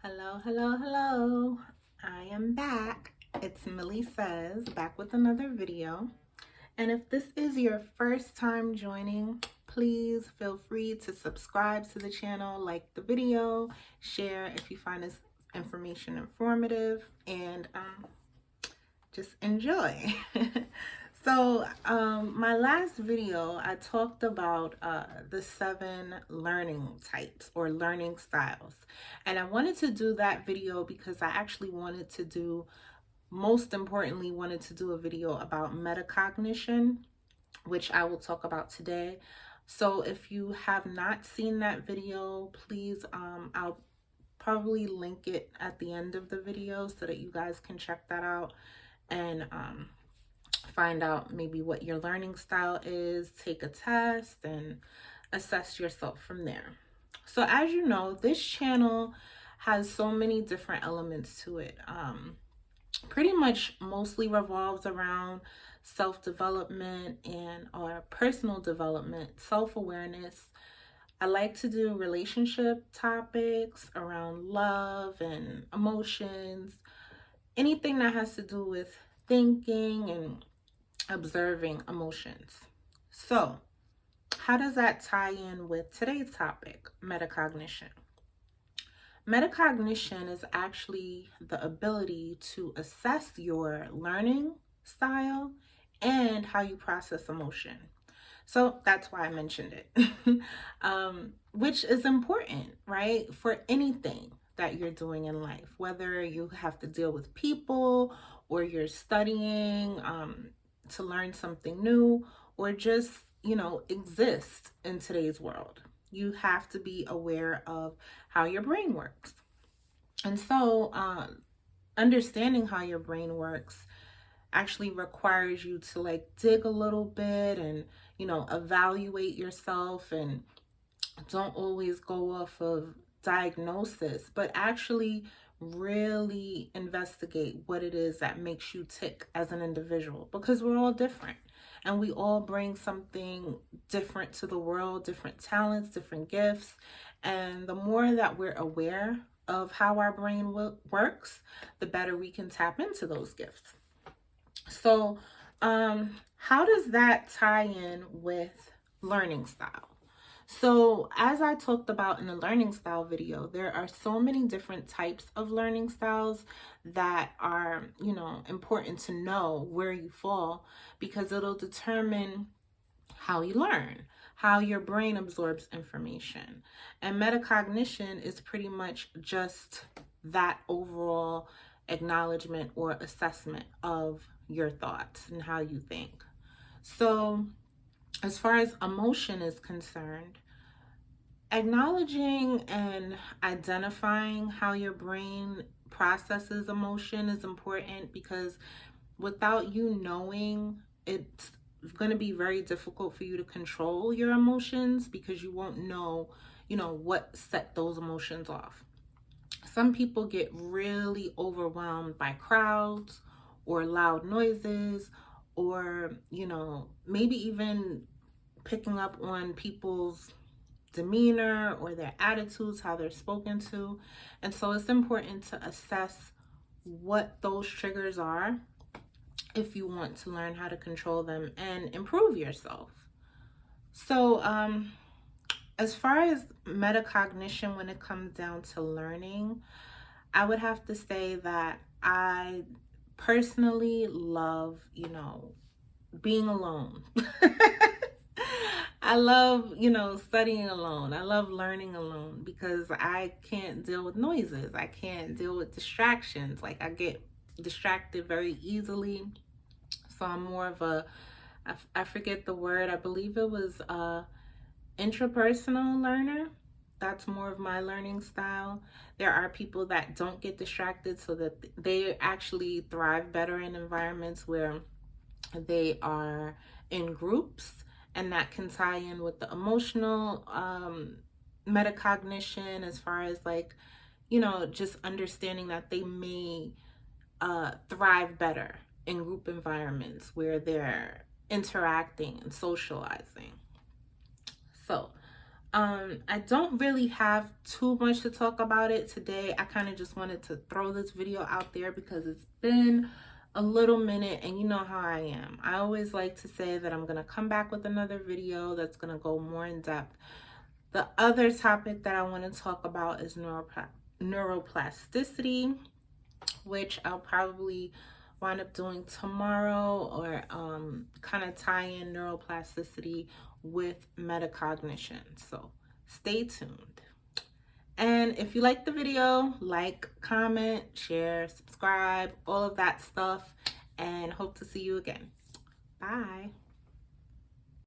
Hello, hello, hello. I am back. It's Millie Says, back with another video. And if this is your first time joining, please feel free to subscribe to the channel, like the video, share if you find this information informative, and just enjoy. My last video, I talked about the 7 learning types or learning styles. And I wanted to do that video because I actually most importantly, wanted to do a video about metacognition, which I will talk about today. So if you have not seen that video, please, I'll probably link it at the end of the video so that you guys can check that out and find out maybe what your learning style is, take a test, and assess yourself from there. So as you know, this channel has so many different elements to it. Pretty much mostly revolves around self-development and or personal development, self-awareness. I like to do relationship topics around love and emotions, anything that has to do with thinking and observing emotions. So, how does that tie in with today's topic, metacognition? Metacognition is actually the ability to assess your learning style and how you process emotion. So that's why I mentioned it, which is important, right? For anything that you're doing in life, whether you have to deal with people or you're studying to learn something new or just, exist in today's world. You have to be aware of how your brain works. And so understanding how your brain works actually requires you to dig a little bit and, evaluate yourself, and don't always go off of diagnosis, but actually really investigate what it is that makes you tick as an individual, because we're all different and we all bring something different to the world, different talents, different gifts. And the more that we're aware of how our brain works, the better we can tap into those gifts. So how does that tie in with learning style? So as I talked about in the learning style video, there are so many different types of learning styles that are, important to know where you fall, because it'll determine how you learn, how your brain absorbs information. And metacognition is pretty much just that overall acknowledgement or assessment of your thoughts and how you think. So as far as emotion is concerned, acknowledging and identifying how your brain processes emotion is important, because without you knowing, it's going to be very difficult for you to control your emotions, because you won't know, what set those emotions off. Some people get really overwhelmed by crowds or loud noises, or, maybe even picking up on people's demeanor or their attitudes, how they're spoken to. And so it's important to assess what those triggers are if you want to learn how to control them and improve yourself. So as far as metacognition, when it comes down to learning, I would have to say that I personally love, being alone. I love, studying alone. I love learning alone because I can't deal with noises. I can't deal with distractions. I get distracted very easily. So I'm more of I forget the word. I believe it was intrapersonal learner. That's more of my learning style. There are people that don't get distracted, so that they actually thrive better in environments where they are in groups, and that can tie in with the emotional metacognition, as far as just understanding that they may thrive better in group environments where they're interacting and socializing. So I don't really have too much to talk about it today. I kind of just wanted to throw this video out there because it's been a little minute, and you know how I am. I always like to say that I'm going to come back with another video that's going to go more in depth. The other topic that I want to talk about is neuroplasticity, which I'll probably wind up doing tomorrow, or kind of tie in neuroplasticity with metacognition. So stay tuned. And if you like the video, like, comment, share, subscribe, all of that stuff, and hope to see you again. Bye.